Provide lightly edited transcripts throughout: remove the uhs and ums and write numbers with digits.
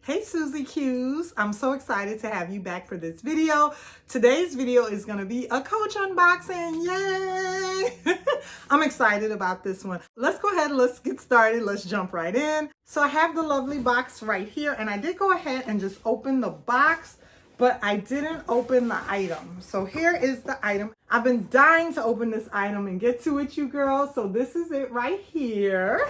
Hey Susie Q's, I'm so excited to have you back for this video. Today's video is going to be a Coach unboxing. Yay! I'm excited about this one. Let's go ahead, let's get started. Let's jump right in. So I have the lovely box right here, and I did go ahead and just open the box, but I didn't open the item. So here is the item. I've been dying to open this item and get to it, you girls. So this is it right here.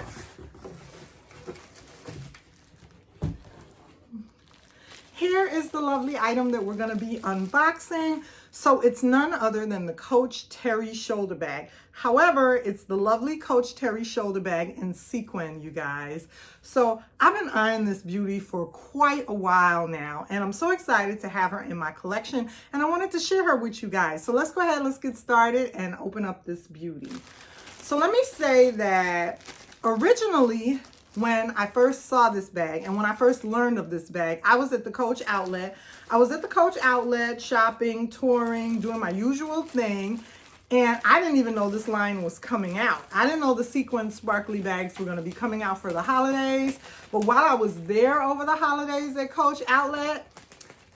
Here is the lovely item that we're going to be unboxing. So it's none other than the Coach Teri Shoulder Bag. However, it's the lovely Coach Teri Shoulder Bag in Sequin, you guys. So I've been eyeing this beauty for quite a while now, and I'm so excited to have her in my collection, and I wanted to share her with you guys. So let's go ahead, let's get started and open up this beauty. So let me say that originally, when I first saw this bag and when I first learned of this bag, I was at the Coach outlet. I was at the Coach outlet shopping, touring, doing my usual thing. And I didn't even know this line was coming out. I didn't know the sequin sparkly bags were going to be coming out for the holidays. But while I was there over the holidays at Coach outlet,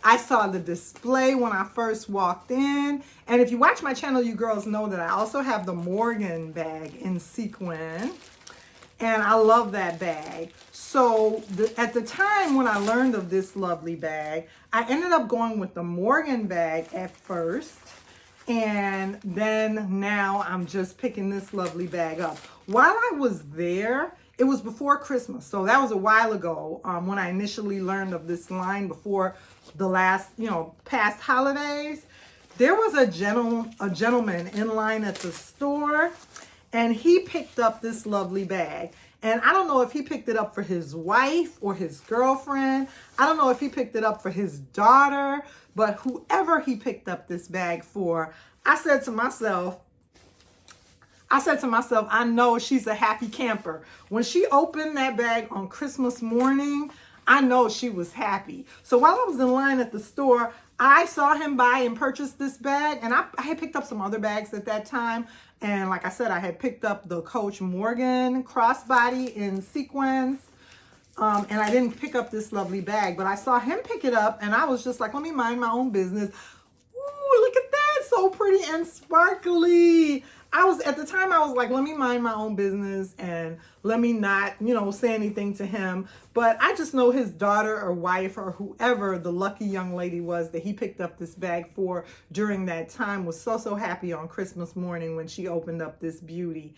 I saw the display when I first walked in. And if you watch my channel, you girls know that I also have the Morgan bag in sequin. And I love that bag. So at the time when I learned of this lovely bag, I ended up going with the Morgan bag at first. And then now I'm just picking this lovely bag up. While I was there, it was before Christmas. So that was a while ago when I initially learned of this line before the last, past holidays. There was a gentleman in line at the store, and he picked up this lovely bag. And I don't know if he picked it up for his wife or his girlfriend. I don't know if he picked it up for his daughter, but whoever he picked up this bag for, I said to myself, I know she's a happy camper. When she opened that bag on Christmas morning, I know she was happy. So while I was in line at the store, I saw him buy and purchase this bag, and I had picked up some other bags at that time. And like I said, I had picked up the Coach Morgan crossbody in sequins. And I didn't pick up this lovely bag, but I saw him pick it up, and I was just like, let me mind my own business. Ooh, look at that, so pretty and sparkly. At the time I was like, let me mind my own business and let me not, say anything to him. But I just know his daughter or wife or whoever the lucky young lady was that he picked up this bag for during that time was so happy on Christmas morning when she opened up this beauty.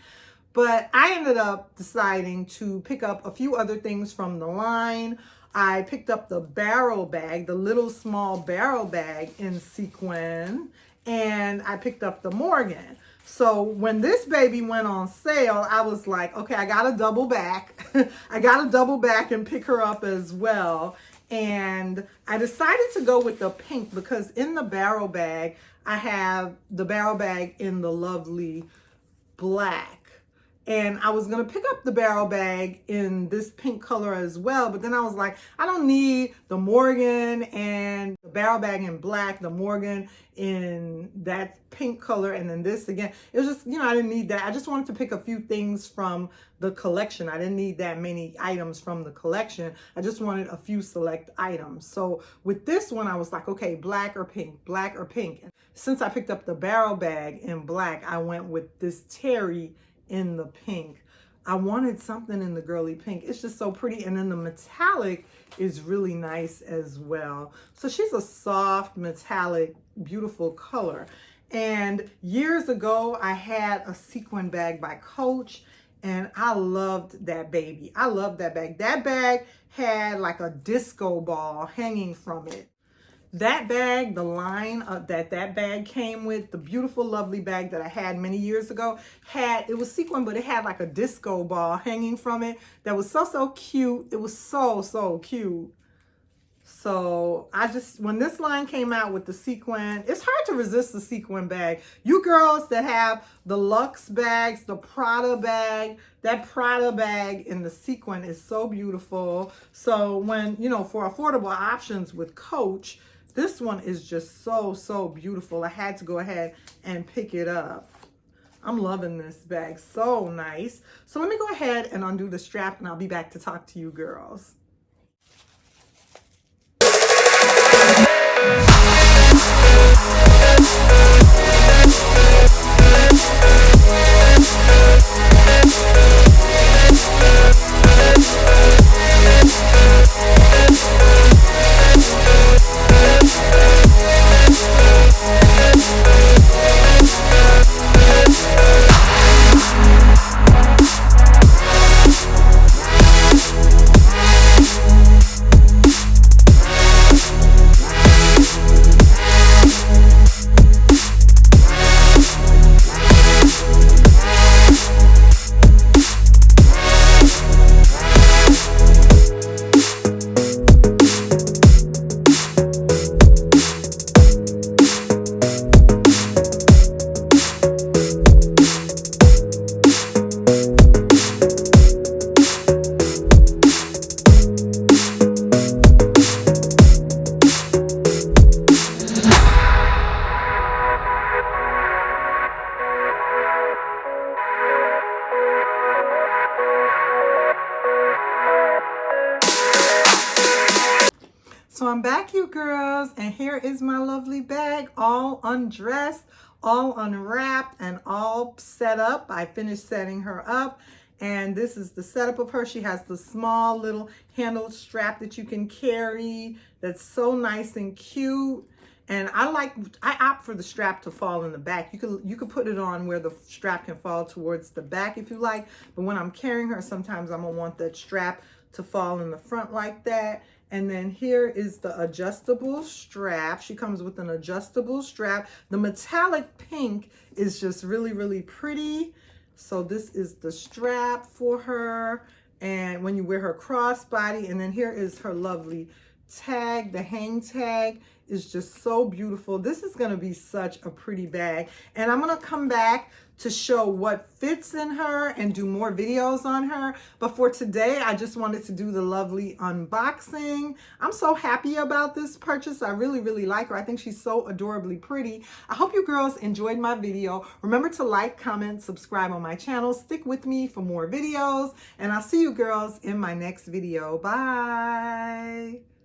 But I ended up deciding to pick up a few other things from the line. I picked up the barrel bag, the little small barrel bag in sequin, and I picked up the Morgan. So when this baby went on sale, I was like, okay, I got to double back. I got to double back and pick her up as well. And I decided to go with the pink because in the barrel bag, I have the barrel bag in the lovely black. And I was going to pick up the barrel bag in this pink color as well. But then I was like, I don't need the Morgan and the barrel bag in black, the Morgan in that pink color, and then this again. It was just, I didn't need that. I just wanted to pick a few things from the collection. I didn't need that many items from the collection. I just wanted a few select items. So with this one, I was like, okay, black or pink, black or pink. Since I picked up the barrel bag in black, I went with this Teri in the pink. I wanted something in the girly pink. It's just so pretty. And then the metallic is really nice as well. So she's a soft metallic, beautiful color. And years ago, I had a sequin bag by Coach, and I loved that baby. I loved that bag. That bag had like a disco ball hanging from it. That bag, the line that bag came with, the beautiful, lovely bag that I had many years ago, it was sequin, but it had like a disco ball hanging from it that was so cute. It was so cute. So when this line came out with the sequin, it's hard to resist the sequin bag. You girls that have the luxe bags, the Prada bag, that Prada bag in the sequin is so beautiful. So when, for affordable options with Coach, this one is just so beautiful. I had to go ahead and pick it up. I'm loving this bag. So nice. So let me go ahead and undo the strap, and I'll be back to talk to you girls. So I'm back, you girls, and here is my lovely bag, all undressed, all unwrapped, and all set up. I finished setting her up, and this is the setup of her. She has the small little handled strap that you can carry that's so nice and cute. And I opt for the strap to fall in the back. You could put it on where the strap can fall towards the back if you like, but when I'm carrying her, sometimes I'm gonna want that strap to fall in the front like that. And then here is the adjustable strap. She comes with an adjustable strap. The metallic pink is just really, really pretty. So this is the strap for her. And when you wear her crossbody, and then here is her lovely tag. The hang tag is just so beautiful. This is gonna be such a pretty bag. And I'm gonna come back to show what fits in her and do more videos on her. But for today, I just wanted to do the lovely unboxing. I'm so happy about this purchase. I really, really like her. I think she's so adorably pretty. I hope you girls enjoyed my video. Remember to like, comment, subscribe on my channel. Stick with me for more videos. And I'll see you girls in my next video. Bye.